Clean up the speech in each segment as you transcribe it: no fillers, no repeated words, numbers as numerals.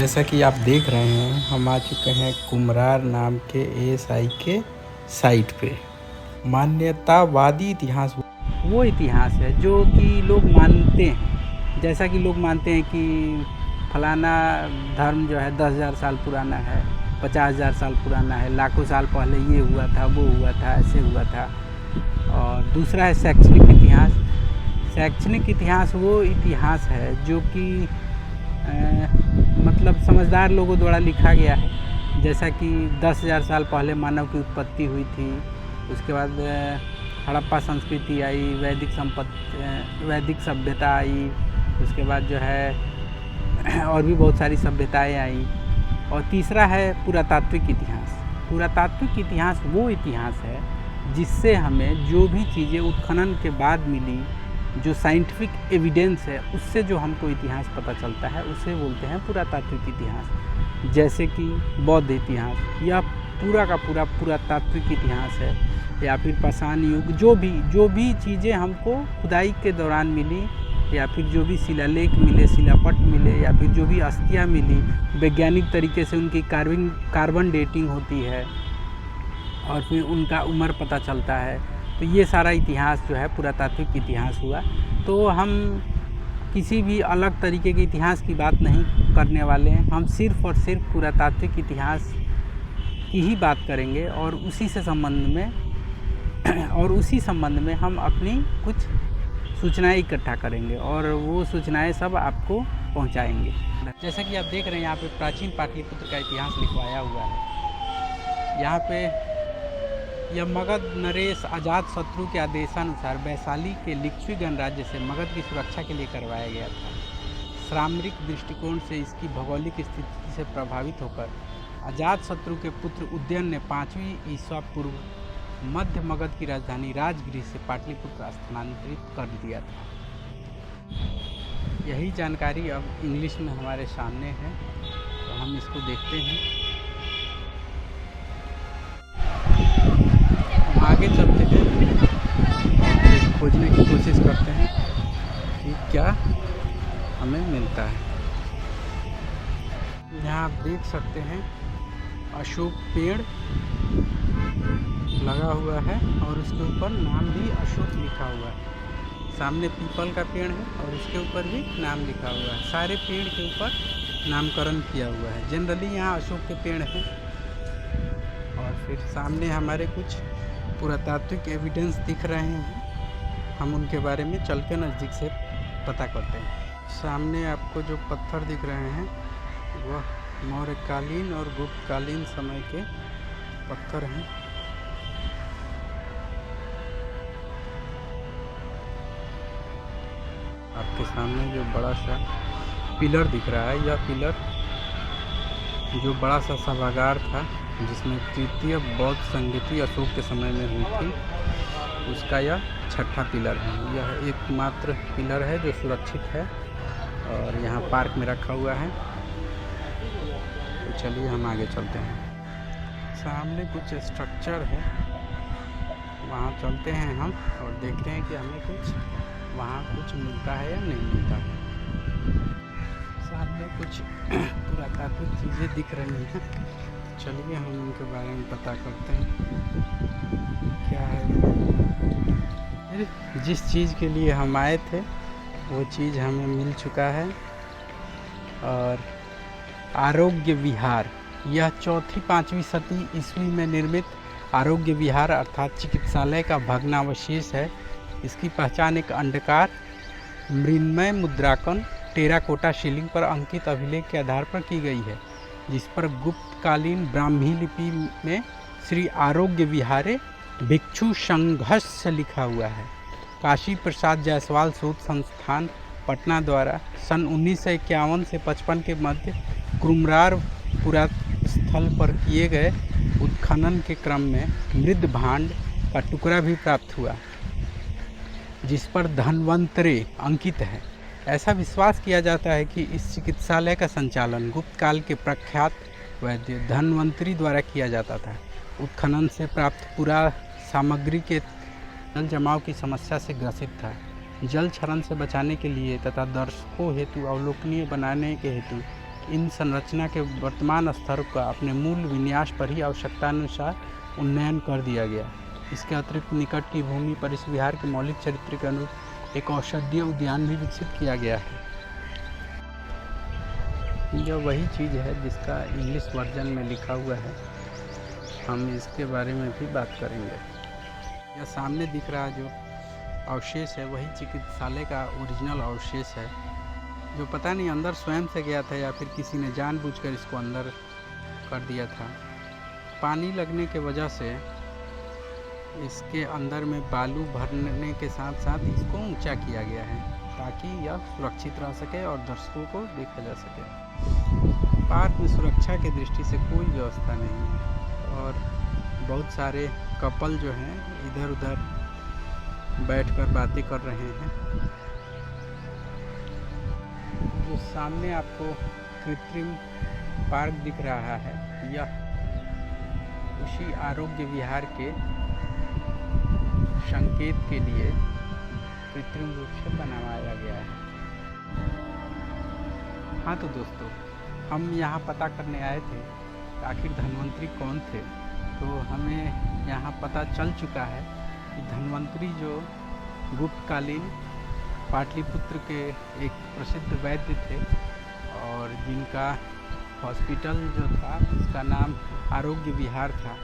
जैसा कि आप देख रहे हैं, हम आ चुके हैं कुम्हरार नाम के एएसआई के साइट पे। मान्यतावादी इतिहास वो इतिहास है जो कि लोग मानते हैं। जैसा कि लोग मानते हैं कि फलाना धर्म जो है 10,000 साल पुराना है, 50,000 साल पुराना है, लाखों साल पहले ये हुआ था, वो हुआ था, ऐसे हुआ था। और दूसरा है शैक्षणिक इतिहास। शैक्षणिक इतिहास वो इतिहास है जो कि मतलब समझदार लोगों द्वारा लिखा गया है। जैसा कि 10,000 साल पहले मानव की उत्पत्ति हुई थी, उसके बाद हड़प्पा संस्कृति आई, वैदिक सभ्यता आई, उसके बाद जो है और भी बहुत सारी सभ्यताएं आई। और तीसरा है पुरातात्विक इतिहास। पुरातात्विक इतिहास वो इतिहास है जिससे हमें जो भी चीज़ें उत्खनन के बाद मिली, जो साइंटिफिक एविडेंस है, उससे जो हमको इतिहास पता चलता है, उसे बोलते हैं पुरातात्विक इतिहास। जैसे कि बौद्ध इतिहास, यह पूरा का पूरा पुरातात्विक इतिहास है। या फिर पाषाण युग, जो भी चीज़ें हमको खुदाई के दौरान मिली, या फिर जो भी शिलालेख मिले, शिलापट मिले, या फिर जो भी अस्थियाँ मिली, वैज्ञानिक तरीके से उनकी कार्बन डेटिंग होती है और फिर उनका उम्र पता चलता है। तो ये सारा इतिहास जो है पुरातात्विक इतिहास हुआ। तो हम किसी भी अलग तरीके के इतिहास की बात नहीं करने वाले हैं, हम सिर्फ़ और सिर्फ पुरातात्विक इतिहास की ही बात करेंगे और उसी संबंध में हम अपनी कुछ सूचनाएं इकट्ठा करेंगे और वो सूचनाएं सब आपको पहुंचाएंगे। जैसा कि आप देख रहे हैं, यहाँ पे प्राचीन पाटलिपुत्र का इतिहास लिखवाया हुआ है। यहाँ पे यह मगध नरेश अजातशत्रु के आदेशानुसार वैशाली के लिच्छवी गणराज्य से मगध की सुरक्षा के लिए करवाया गया था। सामरिक दृष्टिकोण से इसकी भौगोलिक स्थिति से प्रभावित होकर अजातशत्रु के पुत्र उदयन ने 5वीं ईसा पूर्व मध्य मगध की राजधानी राजगृह से पाटलिपुत्र स्थानांतरित कर दिया था। यही जानकारी अब इंग्लिश में हमारे सामने है, तो हम इसको देखते हैं। हम आगे चलते हैं, खोजने की कोशिश करते हैं कि क्या हमें मिलता है। यहाँ आप देख सकते हैं अशोक पेड़ लगा हुआ है और उसके ऊपर नाम भी अशोक लिखा हुआ है। सामने पीपल का पेड़ है और उसके ऊपर भी नाम लिखा हुआ है। सारे पेड़ के ऊपर नामकरण किया हुआ है। जनरली यहाँ अशोक के पेड़ हैं। और फिर सामने हमारे कुछ पुरातात्विक एविडेंस दिख रहे हैं, हम उनके बारे में चल के नज़दीक से पता करते हैं। सामने आपको जो पत्थर दिख रहे हैं वह मौर्यकालीन और गुप्तकालीन समय के पत्थर हैं। आपके सामने जो बड़ा सा पिलर दिख रहा है, यह पिलर जो बड़ा सा सभागार था जिसमें तृतीय बौद्ध संगति अशोक के समय में हुई थी, उसका यह छठा पिलर है। यह एकमात्र पिलर है जो सुरक्षित है और यहाँ पार्क में रखा हुआ है। तो चलिए हम आगे चलते हैं। सामने कुछ स्ट्रक्चर है, वहाँ चलते हैं हम और देखते हैं कि हमें वहाँ कुछ मिलता है या नहीं मिलता है। सामने कुछ पुरातात्विक चीज़ें दिख रही हैं, चलिए हम उनके बारे में पता करते हैं क्या है। जिस चीज़ के लिए हम आए थे वो चीज़ हमें मिल चुका है। और आरोग्य विहार, यह 4वीं-5वीं सदी ईस्वी में निर्मित आरोग्य विहार अर्थात चिकित्सालय का भग्नावशेष है। इसकी पहचान एक अंडकार मृण्मय मुद्रांकन टेराकोटा शिलिंग पर अंकित अभिलेख के आधार पर की गई है, जिस पर गुप्तकालीन ब्राह्मी लिपि में श्री आरोग्य विहारे भिक्षु संघस्य लिखा हुआ है। काशी प्रसाद जायसवाल शोध संस्थान पटना द्वारा सन 1951 से 55 के मध्य कुम्हरार पुरास्थल पर किए गए उत्खनन के क्रम में मृद भांड का टुकड़ा भी प्राप्त हुआ, जिस पर धन्वंतरे अंकित है। ऐसा विश्वास किया जाता है कि इस चिकित्सालय का संचालन गुप्त काल के प्रख्यात वैद्य धन्वंतरी द्वारा किया जाता था। उत्खनन से प्राप्त पूरा सामग्री के जल जमाव की समस्या से ग्रसित था। जल क्षरण से बचाने के लिए तथा दर्शकों हेतु अवलोकनीय बनाने के हेतु इन संरचना के वर्तमान स्तर का अपने मूल विन्यास पर ही आवश्यकतानुसार उन्नयन कर दिया गया। इसके अतिरिक्त निकट की भूमि पर इस विहार के मौलिक चरित्र के अनुरूप एक औषधीय उद्यान भी विकसित किया गया है। यह वही चीज़ है जिसका इंग्लिश वर्जन में लिखा हुआ है, हम इसके बारे में भी बात करेंगे। यह सामने दिख रहा जो अवशेष है वही चिकित्सालय का ओरिजिनल अवशेष है, जो पता नहीं अंदर स्वयं से गया था या फिर किसी ने जानबूझकर इसको अंदर कर दिया था। पानी लगने के वजह से इसके अंदर में बालू भरने के साथ साथ इसको ऊंचा किया गया है ताकि यह सुरक्षित रह सके और दर्शकों को देखा जा सके। पार्क में सुरक्षा की दृष्टि से कोई व्यवस्था नहीं है और बहुत सारे कपल जो हैं इधर उधर बैठकर बातें कर रहे हैं। जो सामने आपको कृत्रिम पार्क दिख रहा है यह उसी आरोग्य विहार के संकेत के लिए कृत्रिम रूप से बनवाया गया है। हाँ तो दोस्तों, हम यहाँ पता करने आए थे कि आखिर धन्वंतरी कौन थे। तो हमें यहाँ पता चल चुका है कि धन्वंतरी जो गुप्तकालीन पाटलिपुत्र के एक प्रसिद्ध वैद्य थे और जिनका हॉस्पिटल जो था उसका नाम आरोग्य विहार था।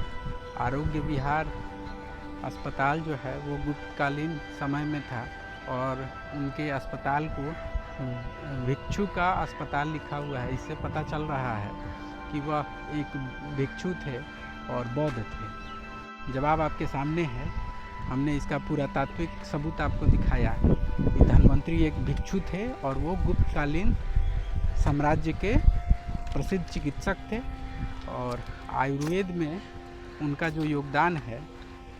आरोग्य विहार अस्पताल जो है वो गुप्तकालीन समय में था और उनके अस्पताल को भिक्षु का अस्पताल लिखा हुआ है। इससे पता चल रहा है कि वह एक भिक्षु थे और बौद्ध थे। जवाब आपके सामने है, हमने इसका पुरातात्विक सबूत आपको दिखाया कि धन्वंतरी एक भिक्षु थे और वो गुप्तकालीन साम्राज्य के प्रसिद्ध चिकित्सक थे और आयुर्वेद में उनका जो योगदान है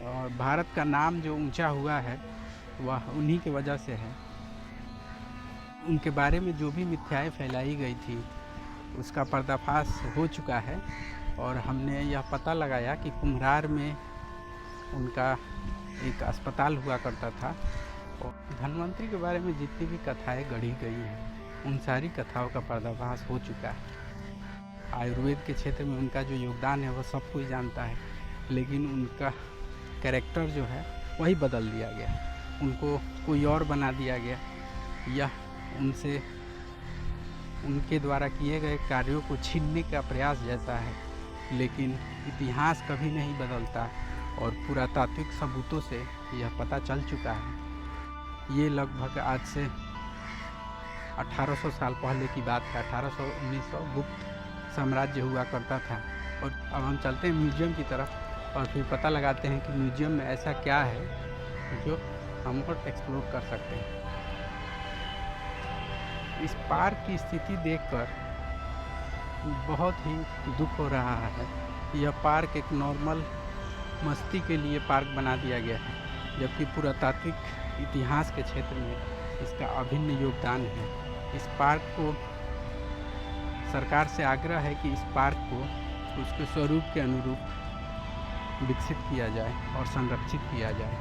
और भारत का नाम जो ऊंचा हुआ है वह उन्हीं की वजह से है। उनके बारे में जो भी मिथ्याएं फैलाई गई थी उसका पर्दाफाश हो चुका है और हमने यह पता लगाया कि कुम्हरार में उनका एक अस्पताल हुआ करता था। और धन्वंतरी के बारे में जितनी भी कथाएं गढ़ी गई हैं उन सारी कथाओं का पर्दाफाश हो चुका है। आयुर्वेद के क्षेत्र में उनका जो योगदान है वह सब कोई जानता है, लेकिन उनका कैरेक्टर जो है वही बदल दिया गया, उनको कोई और बना दिया गया। यह उनसे उनके द्वारा किए गए कार्यों को छीनने का प्रयास जैसा है, लेकिन इतिहास कभी नहीं बदलता और पुरातात्विक सबूतों से यह पता चल चुका है। ये लगभग आज से 1800 साल पहले की बात है। 1800-1900 गुप्त साम्राज्य हुआ करता था। और अब हम चलते हैं म्यूजियम की तरफ और फिर पता लगाते हैं कि म्यूजियम में ऐसा क्या है जो हम और एक्सप्लोर कर सकते हैं। इस पार्क की स्थिति देखकर बहुत ही दुख हो रहा है। यह पार्क एक नॉर्मल मस्ती के लिए पार्क बना दिया गया है, जबकि पुरातात्विक इतिहास के क्षेत्र में इसका अभिन्न योगदान है। इस पार्क को सरकार से आग्रह है कि इस पार्क को उसके स्वरूप के अनुरूप विकसित किया जाए और संरक्षित किया जाए।